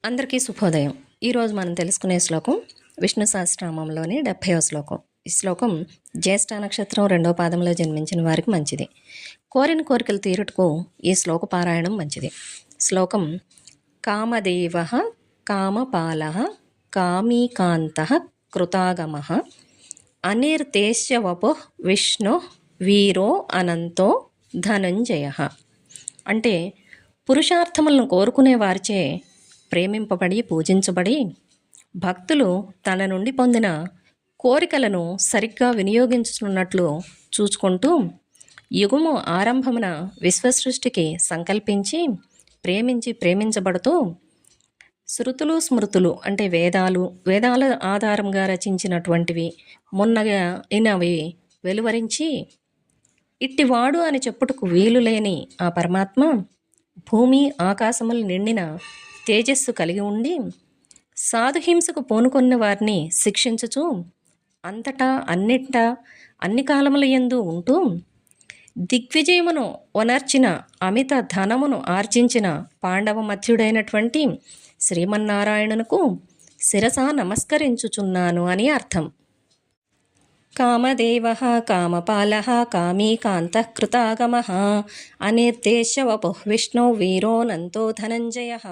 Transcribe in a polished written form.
అందరికీ శుభోదయం. ఈరోజు మనం తెలుసుకునే శ్లోకం విష్ణు సహస్రనామంలోని 70వ శ్లోకం. ఈ శ్లోకం జ్యేష్ఠ నక్షత్రం 2వ పాదంలో జన్మించిన వారికి మంచిది. కోరిన కోరికలు తీరుటకు ఈ శ్లోక పారాయణం మంచిది. శ్లోకం: కామదేవః కామపాలః కామీకాంతః కృతాగమః అనిర్దేశ్య వపుః విష్ణుః వీరో అనంతో ధనంజయః. అంటే పురుషార్థములను కోరుకునే వారిచే ప్రేమింపబడి పూజించబడి భక్తులు తన నుండి పొందిన కోరికలను సరిగ్గా వినియోగించుతున్నట్లు చూసుకుంటూ యుగము ఆరంభమున విశ్వసృష్టికి సంకల్పించి ప్రేమించబడుతూ శృతులు స్మృతులు అంటే వేదాల ఆధారంగా రచించినటువంటివి మొన్నగా అయినవి వెలువరించి ఇట్టివాడు అని చెప్పుటకు వీలు లేని ఆ పరమాత్మ భూమి ఆకాశములు నిండిన తేజస్సు కలిగి ఉండి సాధుహింసకు పూనుకొన్న వారిని శిక్షించుచు అంతటా అన్నింటా అన్ని కాలముల యందు ఉంటూ దిగ్విజయమును ఒనర్చిన అమిత ధనమును ఆర్జించిన పాండవ మధ్యుడైనటువంటి శ్రీమన్నారాయణునకు శిరసా నమస్కరించుచున్నాను అని అర్థం. కామదేవః కామపాలః కామీకాంతః కృతాగమః అనిర్దేశ్య వపుః విష్ణో వీరోనంతో ధనంజయః.